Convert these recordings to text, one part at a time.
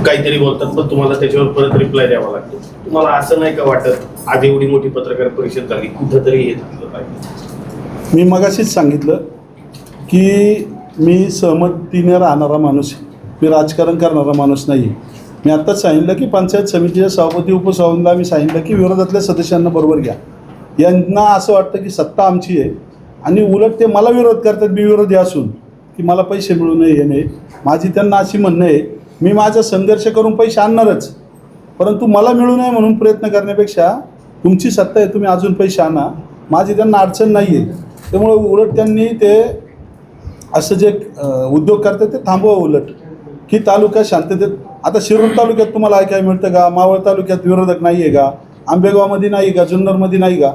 काहीतरी बोलतात पण तुम्हाला त्याच्यावर परत रिप्लाय द्यावा लागतो. तुम्हाला असं नाही का वाटत आज एवढी मोठी पत्रकार परिषद झाली कुठंतरी हे झालं पाहिजे? मी मगाशीच सांगितलं की मी सहमतीने राहणारा माणूस आहे, मी राजकारण करणारा माणूस नाही आहे. मी आत्ताच सांगितलं की पंचायत समितीच्या सभापती उपसभापतीला मी सांगितलं की विरोधातल्या सदस्यांना बरोबर घ्या. यांना असं वाटतं की सत्ता आमची आहे आणि उलट ते मला विरोध करतात, मी विरोधी असून की मला पैसे मिळू नये हे नाही. माझी त्यांना अशी म्हणणं आहे, मी माझा संघर्ष करून पैसे आणणारच, परंतु मला मिळू नये म्हणून प्रयत्न करण्यापेक्षा तुमची सत्ता आहे, तुम्ही अजून पैसे आणा, माझी त्यांना अडचण नाही आहे. त्यामुळे उलट त्यांनी ते असं जे उद्योग करतात ते थांबवा उलट, की तालुका शांततेत. आता शिरूर तालुक्यात तुम्हाला ऐकायला मिळतं का? मावळ तालुक्यात विरोधक नाही आहे का? आंबेगावमध्ये नाही का? जुन्नरमध्ये नाही का?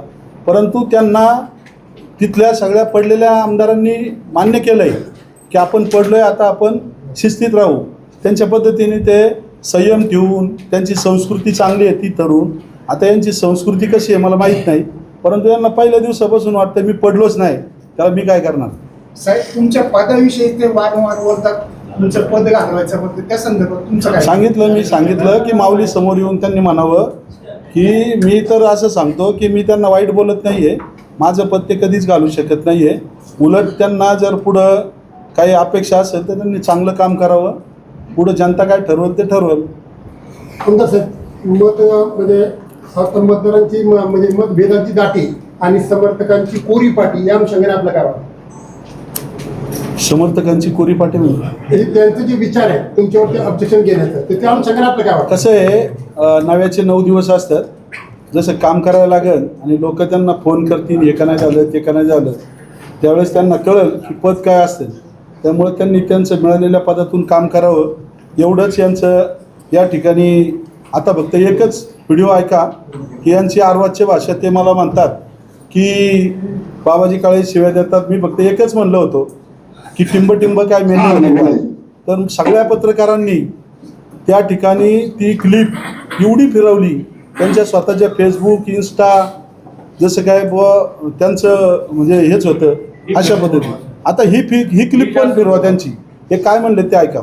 परंतु त्यांना तिथल्या सगळ्या पडलेल्या आमदारांनी मान्य केलं आहे की आपण पडलो आहे, आता आपण शिस्तीत राहू. त्यांच्या पद्धतीने ते संयम ठेवून त्यांची संस्कृती चांगली आहे ती तरुण. आता यांची संस्कृती कशी आहे मला माहीत नाही, परंतु यांना पहिल्या दिवसापासून वाटतं मी पडलोच नाही, त्याला मी काय करणार. साहेब तुमच्या पदाविषयी ते वारंवार बोलतात, तुमचं पद घालवायचं बद्दल त्या संदर्भात तुमचं काय? मी सांगितलं की माऊली समोर येऊन त्यांनी म्हणावं की मी तर असं सांगतो की मी त्यांना वाईट बोलत नाही आहे, माझं पद ते कधीच घालू शकत नाही आहे. उलट त्यांना जर पुढं काही अपेक्षा असेल तर त्यांनी चांगलं काम करावं, पुढं जनता काय ठरवल ते ठरवल. कोणता साहेब मत म्हणजे आता मतदारांची म्हणजे मतभेदांची दाटी आणि समर्थकांची कोरी पाटी या अनुषंगाने आपलं काय वाटतं? समर्थकांची कोरी पाटी म्हणजे त्यांचे जे विचार आहेत तुमच्यावरती ऑब्जेक्शन घेण्याचं तर त्या अनुषंगाने आपलं काय वाटतं? कसं आहे, नव्याचे 9 दिवस असतात, जसं काम करायला लागेल आणि लोक त्यांना फोन करतील हे का नाही झालं ते का नाही झालं, त्यावेळेस त्यांना कळेल की पद काय असतं. त्यामुळे त्यांनी त्यांचं मिळालेल्या पदातून काम करावं एवढंच यांचं या ठिकाणी. आता फक्त एकच व्हिडिओ ऐका की यांची आर्वाच्य भाषा ते मला म्हणतात की बाबाजी काळे शिव्या देतात. मी फक्त एकच म्हणलं होतो की टिंब काय मेंढी. तर सगळ्या पत्रकारांनी त्या ठिकाणी ती क्लिप एवढी फिरवली त्यांच्या स्वतःच्या फेसबुक इन्स्टा जसं काय त्यांचं म्हणजे हेच होतं अशा पद्धतीने. आता ही क्लिप पण फिरवा त्यांची, हे काय म्हणले ते ऐका.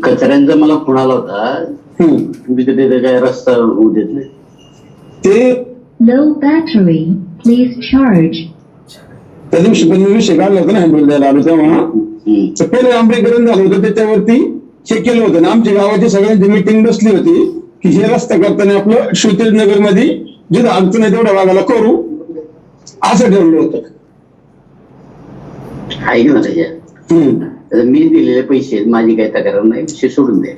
कचऱ्यांचा मला फोन आला होता, तुम्ही तिथे काय रस्ता होऊ देत नाही ते. Low battery, please charge. त्या दिवशी पण मी विषय काढला होता ना हँडल द्यायला आलो तेव्हा, पहिलं आंबेकरण झालं होतं त्याच्यावरती चेक केलं होतं ना. आमच्या गावाची सगळ्यांची मिटिंग बसली होती की हे रस्ता करताना आपलं श्रुतीनगर मध्ये जिथं अडचण आहे तेवढ्या भागाला करू असं ठरवलं होतं. ऐक ना त्याच्यात मी दिलेले पैसे माझी काही तक्रार नाही, विषय सोडून दे.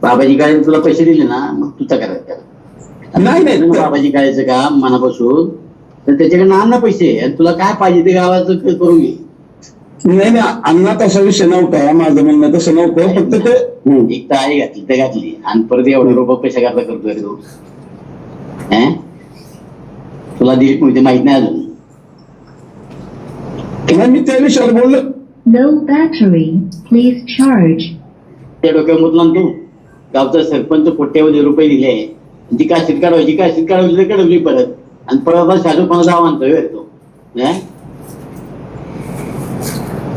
बाबाजी काय तुला पैसे दिले ना मग तू तक्रार कर. नाही बाबाजी काळायचं का मनापासून तर त्याच्याकडनं आण ना पैसे आणि तुला काय पाहिजे ते गावाचं करून घे. नाही अण्णा तसा विषय नव्हता, माझं म्हणणं तसं नव्हतं. फक्त ते एक तर आई घातली ते घातली आणि परत एवढं रुपये पैसा करता करतोय रे तू. तुला दिली कोणी ते माहित नाही अजून. मी त्या विषयावर बोललो. Low battery, please charge. त्या डोक्यावर मुतला तू. गावचा सरपंच कोट्यावधी रुपये दिले, जी काशीत काढवायची काढवली परत आणि परत शाजूपणा जावा म्हणतोय तो.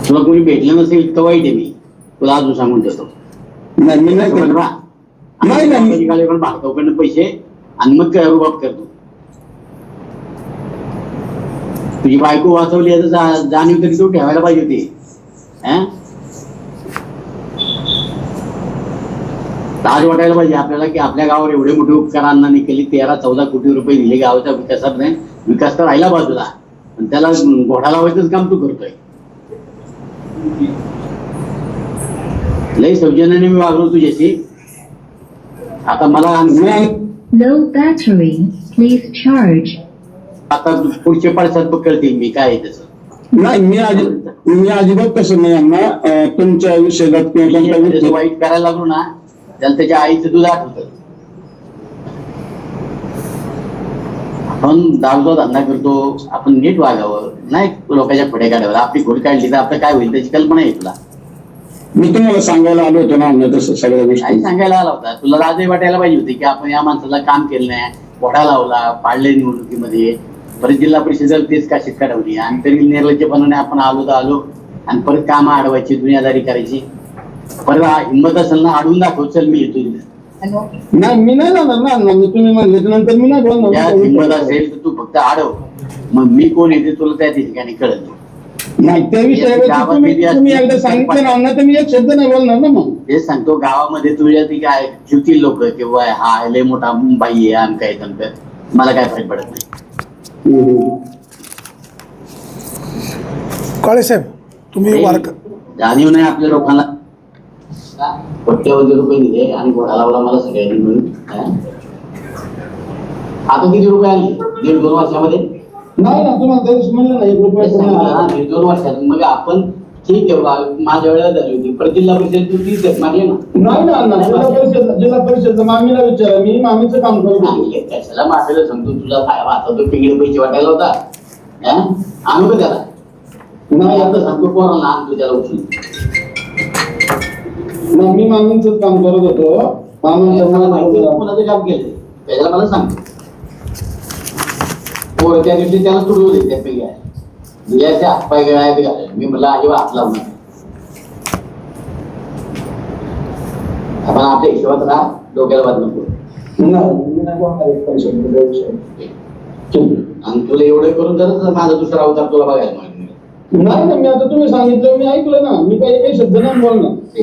तुला कोणी भेटलं नसेल इतकं वाईट आहे मी तुला अजून सांगून देतो. भागवकडनं पैसे आणि मग रुबाब करतो. तुझी बायको वाचवली याचं जाणीव तरी तू ठेवायला पाहिजे होती. आज वाटायला पाहिजे आपल्याला की आपल्या गावावर एवढे मोठे उपकार अण्णांनी केले. 13-14 कोटी रुपये दिले गावाच्या विकासात. नाही विकास तर राहिला बाजूला, त्याला घोडा लावायचंच काम तू करतोय. लई सौजन्याने मी वागलो तुझ्याशी. आता मला Low battery, please charge. आता पुढचे पडसाद पकडतील मी काय त्याचं. नाही मी अजिबात तसं नाही अण्णा. तुमच्या विषयात वाईट करायला लागलो ना त्याला त्याच्या आईचं दूध आठवतं. आपण दारूचा धंदा करतो, आपण नीट वागावं नाही लोकांच्या पुढे काढावं. आपली खोड काढली तर आपलं काय होईल त्याची कल्पना आहे तुला. मी तुम्हाला सांगायला आलो होतो ना तसं सगळ्या गोष्टी सांगायला आला होता. तुला लाजही वाटायला पाहिजे होती की आपण या माणसाला काम केलं नाही, घोडा लावला, पाडले निवडणुकीमध्ये. परत जिल्हा परिषदेला तेच काशीत काढवली आणि तरी निर्लज्जपणाने आपण आलो तर आलो आणि परत कामं अडवायची, दुनियादारी करायची. परत हिंमत असेल ना अडवून दाखव, चल मी येतो तिथे. नाही मी नाही जाणार ना अण्णा, मी तुम्ही म्हणल्याच्या नंतर मी नाही त्यात बोलणार. हिंमत असेल तर तू फक्त अडव, मग मी कोण येते तुला त्या ठिकाणी कळत. नाही त्या विषयावरती तुम्ही एकदा सांगितलं ना अण्णा तर मी एक शब्द नाही बोलणार ना मग. तेच सांगतो, गावामध्ये तुझ्या ती काय ठेवतील लोक किंवा हा लय मोठा बाई आहे आणि काय तंत्र, मला काय फरक पडत नाही. काळे साहेब, तुम्ही वारक जाणीव नाही आपल्या लोकांना. कोट्यवधी रुपये दिले आणि घोडा लावला मला सगळ्यांनी मिळून. आता किती रुपये आले 1.5-2 वर्षामध्ये? नाही ना तुम्हाला त्या दिवशी म्हणलं ना 1 रुपया पण नाही. 1.5-2 वर्षात मग आपण ठीक आहे माझ्या वेळेला झाली होती, पण जिल्हा परिषद तू 30 मागले ना. नाही ना अण्णा, जिल्हा परिषद मामीला विचारा, मी मामीचं काम करतो. नाही, कशाला मागायला सांगतो, तुझा आता तो पिंगळे पैसे वाटायला होता. आणू का त्याला? नाही आता सांगतो कोणाला आणतो त्याला उचलून. नाही मी मामींच काम करत होतो. मला माहिती आहे कोणाचं काम केलं त्याला मला सांग. पोर त्या दिवशी त्याला तुडवले त्या पिंगळ्या हातपाय गळायचे घाले. मी म्हटलं अजिबात हात लावू नका. आपण आपल्या हिशोबात राहा, डोक्याला बात नको. आणि तुला एवढं करून तर माझा दुसरा अवतार तुला बघायला मिळेल. नाही ना, मी आता तुम्ही सांगितलं मी ऐकलं ना, मी काही शब्द नाही बोलणार.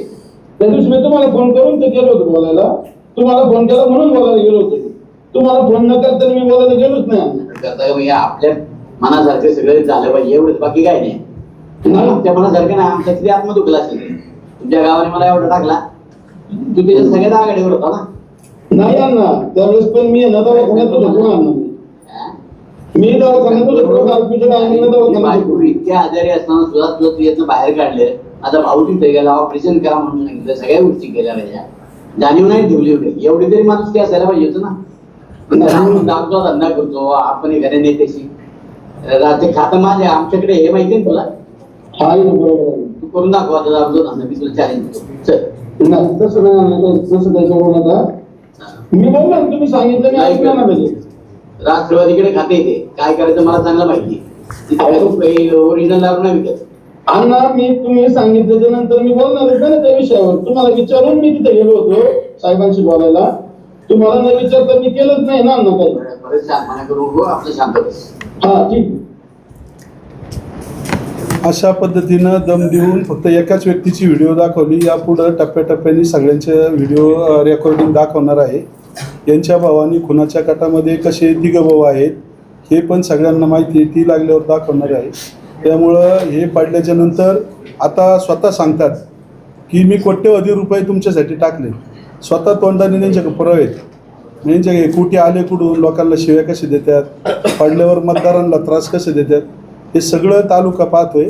त्या दिवशी मी तुम्हाला फोन करून ते गेलो होतो बोलायला. तुम्हाला फोन केला म्हणून बोलायला गेलो होतो. तुम्हाला फोन न करता मी बोलायला गेलोच नाही. करता म्हणजे आपल्या मनासारखे सगळे झालं पाहिजे एवढंच, बाकी काय नाही. आमच्या मनासारखं नाही, आमच्या किती आत्म दुखला असेल. तुमच्या गावाने मला एवढा टाकला, तू त्याच्या सगळ्यात आघाडीवर होता ना. नाही अण्णा, त्यावेळेस पण मी दवाखान्यात होतो ना. मी दवाखान्यात होतो. इतक्या आजारी असताना सुद्धा तुला तुझ्यातनं बाहेर काढले. आता भाऊ तिथे गेला, ऑपरेशन करा म्हणून सांगितलं, सगळ्या गोष्टी केल्या पाहिजे. जाणीव नाही ठेवली होती, एवढी तरी माणूस ते असायला पाहिजे होतं ना. दाबतो धंदा करतो आपण एखाद्या नेत्याशी, ते खातं माझे आमच्याकडे हे माहिती आहे तुला. तू करून दाखव आता दाबतो धंदा, मी तुला चॅलेंज करतो. नाही तसं नाही, तसं त्याचं बोलू नका. मी बोललो तुम्ही सांगितलं मी ऐकलं ना पाहिजे. राष्ट्रवादीकडे खाते येते, काय करायचं मला चांगलं माहिती. तिथे ओरिजिनल दारू नाही विकत. अण्णा मी तुम्ही सांगितल्याच्या नंतर मी बोलणार होतो ना त्या विषयावर. तुम्हाला विचारून मी तिथे गेलो होतो साहेबांशी बोलायला. तुम्हाला न विचारता मी केलंच नाही ना अण्णा काही. बरेच शांतपणा करू आपलं शांत बस. हा ठीक. अशा पद्धतीनं दम देऊन फक्त एकाच व्यक्तीची व्हिडिओ दाखवली. यापुढं टप्प्याटप्प्याने सगळ्यांचे व्हिडिओ रेकॉर्डिंग दाखवणार आहे. यांच्या भावानी खुनाच्या कटामध्ये कसे 3 भाऊ आहेत हे पण सगळ्यांना माहिती आहे, ती लागल्यावर दाखवणार आहे. त्यामुळं हे पाडल्याच्या नंतर आता स्वतः सांगतात की मी कोट्यवधी रुपये तुमच्यासाठी टाकले. स्वतः तोंडाने त्यांच्याकडे पुरावे आहेत. यांच्या कुठे आले कुठून, लोकांना शिव्या कसे देतात, पडल्यावर मतदारांना त्रास कसे देतात, हे सगळं तालुका पाहतोय.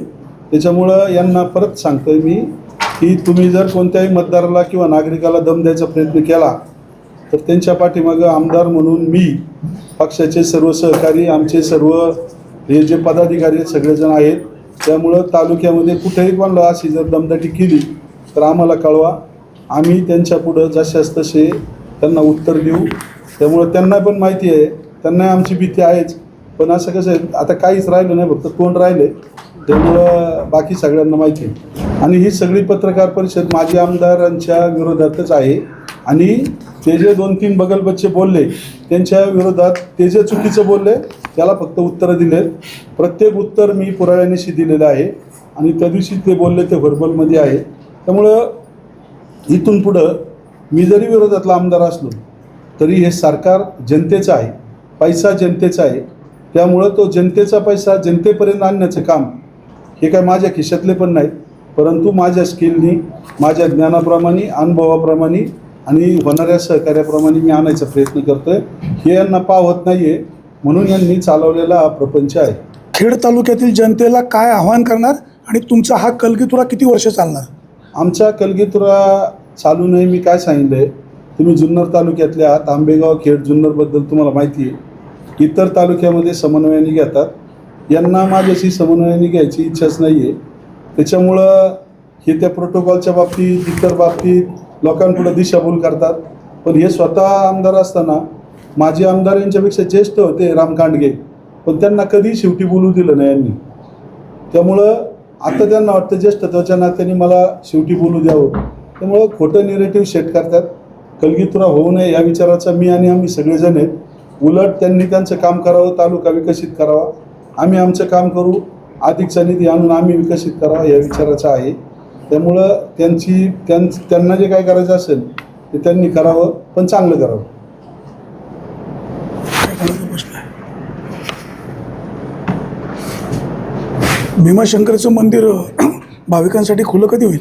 त्याच्यामुळं यांना परत सांगतोय मी की तुम्ही जर कोणत्याही मतदाराला किंवा नागरिकाला दम द्यायचा प्रयत्न केला तर त्यांच्या पाठीमागं आमदार म्हणून मी, पक्षाचे सर्व सहकारी, आमचे सर्व हे जे पदाधिकारी आहेत सगळेजण आहेत. त्यामुळं तालुक्यामध्ये कुठेही कोणाला अशी जर दमदाटी केली तर आम्हाला कळवा. आम्ही त्यांच्या पुढं जशास तसे त्यांना उत्तर देऊ. त्यामुळं त्यांना पण माहिती आहे, त्यांना आमची भीती आहेच. पण असं कसं आहे, आता काहीच राहिलं नाही, फक्त तोंड राहिले. त्यामुळं बाकी सगळ्यांना माहिती आहे. आणि ही सगळी पत्रकार परिषद माजी आमदारांच्या विरोधातच आहे. आणि ते जे 2-3 बगलबच्चे बोलले त्यांच्या विरोधात, ते जे चुकीचं बोलले त्याला फक्त उत्तरं दिलेत. प्रत्येक उत्तर मी पुराव्यानिशी दिलेलं आहे. आणि त्या दिवशी ते बोलले ते व्हर्बलमध्ये आहे. त्यामुळं इथून पुढं मी जरी विरोधातला आमदार असलो तरी हे सरकार जनतेचं आहे, पैसा जनतेचा आहे. त्यामुळं तो जनतेचा पैसा जनतेपर्यंत आणण्याचं काम हे काय माझ्या खिशातले पण नाही, परंतु माझ्या स्किलनी, माझ्या ज्ञानाप्रमाणे, अनुभवाप्रमाणे आणि होणाऱ्या सहकार्याप्रमाणे मी आणायचा प्रयत्न करतो आहे. हे यांना पावत नाही आहे, म्हणून यांनी चालवलेला हा प्रपंच आहे. खेड तालुक्यातील जनतेला काय आव्हान करणार आणि तुमचा हा कलगीतुरा किती वर्ष चालणार? आमचा कलगीतुरा चालू नाही. मी काय सांगितलं आहे, तुम्ही जुन्नर तालुक्यातले आहात. आंबेगाव, खेड, जुन्नरबद्दल तुम्हाला माहिती आहे. इतर तालुक्यामध्ये समन्वयाने घेतात. यांना माझ्याशी समन्वयाने घ्यायची इच्छाच नाही आहे. त्याच्यामुळं हे त्या प्रोटोकॉलच्या बाबतीत, इतर बाबतीत लोकांपुढं दिशाभूल करतात. पण हे स्वतः आमदार असताना, माझे आमदार यांच्यापेक्षा ज्येष्ठ होते राम कांडगे, पण त्यांना कधी शेवटी बोलू दिलं नाही यांनी. त्यामुळं आता त्यांना वाटतं ज्येष्ठत्वाच्या नात्याने मला शेवटी बोलू द्यावं. त्यामुळं खोटं निगेटिव्ह सेट करतात. कलगीतुरा होऊ नये या विचाराचा मी आणि आम्ही सगळेजण आहेत. उलट त्यांनी त्यांचं काम करावं, तालुका विकसित करावा, आम्ही आमचं काम करू, अधिकचा निधी आणून आम्ही विकसित करावा या विचाराचा आहे. त्यामुळं त्यांना जे काय करायचं असेल ते त्यांनी करावं, पण चांगलं करावं. भीमाशंकरचं मंदिर भाविकांसाठी खुलं कधी होईल?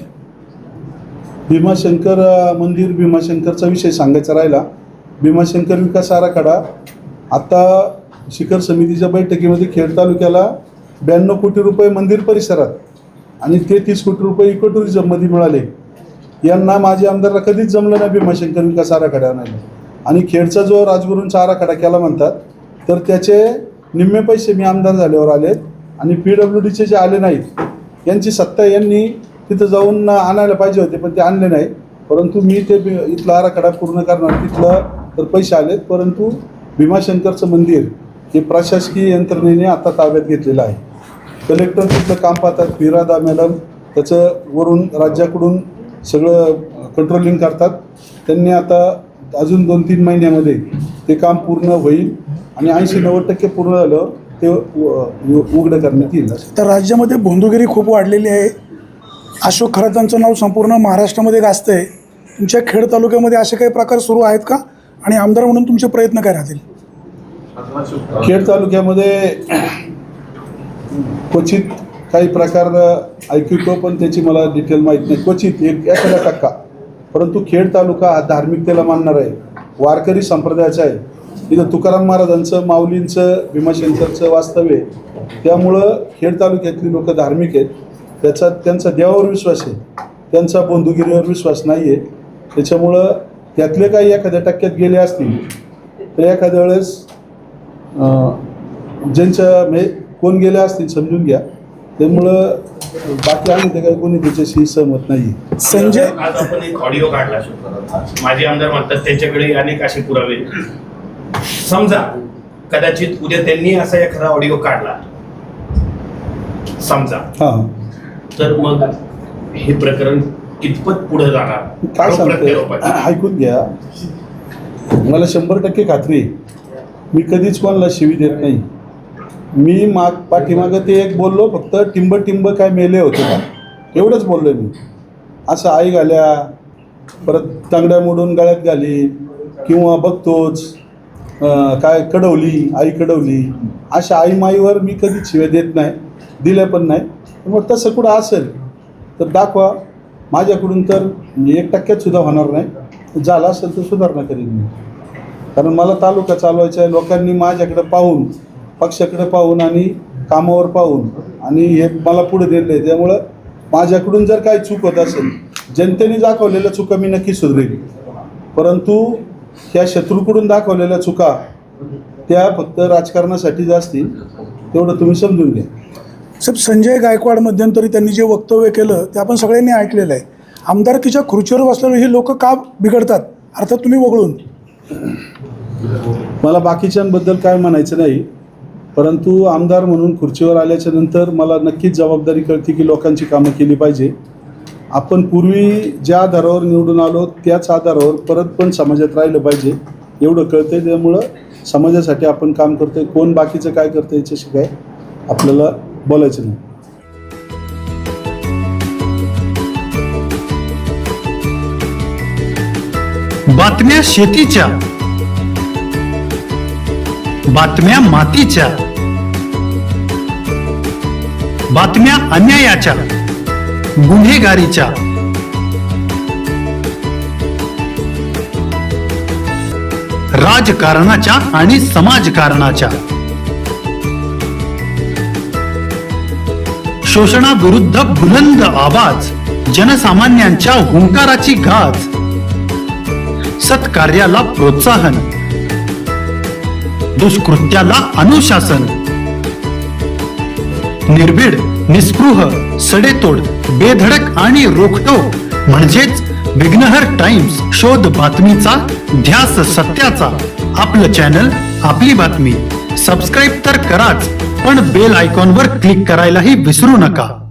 भीमाशंकर मंदिर, भीमाशंकरचा विषय सांगायचा राहिला. भीमाशंकर विकास आराखडा आता शिखर समितीच्या बैठकीमध्ये खेड तालुक्याला 92 कोटी रुपये मंदिर परिसरात आणि 33 कोटी रुपये इको टुरिझममध्ये मिळाले. यांना माझे आमदारला कधीच जमलं नाही भीमाशंकर विकास आराखडा नाही. आणि खेडचा जो राजगुरूंचा आराखडा केला म्हणतात, तर त्याचे निम्मे पैसे मी आमदार झाल्यावर आलेत आणि PWDचे जे आले नाहीत यांची सत्ता यांनी तिथं जाऊन आणायला पाहिजे होते, पण ते आणले नाही. परंतु मी ते इथला आराखडा पूर्ण करणार, तिथलं तर पैसे आलेत. परंतु भीमाशंकरचं मंदिर हे प्रशासकीय यंत्रणेने आता ताब्यात घेतलेलं आहे. कलेक्टर तिथलं काम पाहतात, फिरादा मॅडम त्याचं वरून राज्याकडून सगळं कंट्रोलिंग करतात. त्यांनी आता अजून 2-3 महिन्यामध्ये ते काम पूर्ण होईल आणि 80-90% पूर्ण झालं ते उघडं करण्यात येईल. तर राज्यामध्ये भोंदूगिरी खूप वाढलेली आहे. अशोक खरातांचं नाव संपूर्ण महाराष्ट्रामध्ये गाजतं आहे. तुमच्या खेड तालुक्यामध्ये असे काही प्रकार सुरू आहेत का? आणि आमदार म्हणून तुमचे प्रयत्न काय राहतील? खेड तालुक्यामध्ये क्वचित काही प्रकार ऐकतो, पण त्याची मला डिटेल माहीत नाही. क्वचित एखादा टक्का. परंतु खेड तालुका हा धार्मिकतेला मानणार आहे, वारकरी संप्रदायाचा आहे. इथं तुकाराम महाराजांचं, माऊलींचं, भीमाशंकरचं वास्तव्य आहे. त्यामुळं खेड तालुक्यातली लोक धार्मिक आहेत. त्यांचा देवावर विश्वास आहे, त्यांचा बोंधुगिरीवर विश्वास नाही आहे. त्याच्यामुळं त्यातले काही एखाद्या टक्क्यात गेले असतील तर एखाद्या वेळेस ज्यांच्या कोण गेले असतील समजून घ्या. त्यामुळं बाकी आम्ही ते काही कोणी त्याच्याशी सहमत नाही. संजय, आज आपण एक ऑडिओ काढला, माझे आमदार म्हणतात त्यांच्याकडे अनेक असे पुरावे. समजा कदाचित उद्या त्यांनी असा एखादा ऑडिओ काढला समजा, हां, तर मग हे प्रकरण कितपत पुढे जाणार? काय सांगतो ऐकून घ्या. मला 100% खात्री आहे, मी कधीच कोणाला शिवी देत नाही. मी पाठीमागं ते एक बोललो, फक्त टिंब काय मेले होते का एवढंच बोललो मी. असं आई घाल्या, परत तांगड्या मोडून गळ्यात घाली, किंवा बघतोच काय कडवली, आई कडवली, अशा आई माईवर मी कधीच शिव्या देत नाही, दिल्या पण नाही. मग तसं कुठं असेल तर दाखवा. माझ्याकडून तर 1% सुद्धा होणार नाही. झालं असेल तर सुधारणा करीन मी. कारण मला तालुका चालवायचा आहे. लोकांनी माझ्याकडे पाहून, पक्षाकडे पाहून आणि कामावर पाहून आणि हे मला पुढे दिलं आहे. त्यामुळं माझ्याकडून जर काही चूक होत असेल, जनतेने दाखवलेल्या चुका मी नक्की सुधरेल. परंतु ह्या शत्रूकडून दाखवलेल्या चुका त्या फक्त राजकारणासाठी असतील, तेवढं तुम्ही समजून घ्या. साहेब, संजय गायकवाड मध्यंतरी त्यांनी जे वक्तव्य केलं ते आपण सगळ्यांनी ऐकलेलं आहे. आमदारकीच्या खुर्चीवर बसलेले हे लोक का बिघडतात, अर्थात तुम्ही वगळून? मला बाकीच्यांबद्दल काय म्हणायचं नाही, परंतु आमदार म्हणून खुर्चीवर आल्याच्या नंतर मला नक्कीच जबाबदारी कळते की लोकांची कामं केली पाहिजे. आपण पूर्वी ज्या आधारावर निवडून आलो त्याच आधारावर परत पण समाजात राहिलं पाहिजे एवढं कळतंय. त्यामुळं समाजासाठी आपण काम करतोय. कोण बाकीचं काय करतं याच्याशी काय आपल्याला बोलायचं नाही. बातम्या शेतीच्या, बातम्या मातीच्या, बातम्या अन्यायाच्या, गुन्हेगारीच्या, राजकारणाच्या आणि समाजकारणाच्या, शोषणाविरुद्ध बुलंद आवाज, जनसामान्यांच्या हुंकाराची गाज, सत्कार्याला प्रोत्साहन, दुष्कृत्याला अनुशासन, निर्भीड, निस्पृह, सडेतोड, बेधडक आणि रोखटोक म्हणजेच विघ्नहर टाइम्स. शोध बातमीचा, ध्यास सत्याचा. आपलं चॅनल, आपली बातमी. सबस्क्राईब तर कराच, पण बेल आयकॉनवर क्लिक करायलाही विसरू नका.